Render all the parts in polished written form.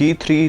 T3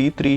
T3،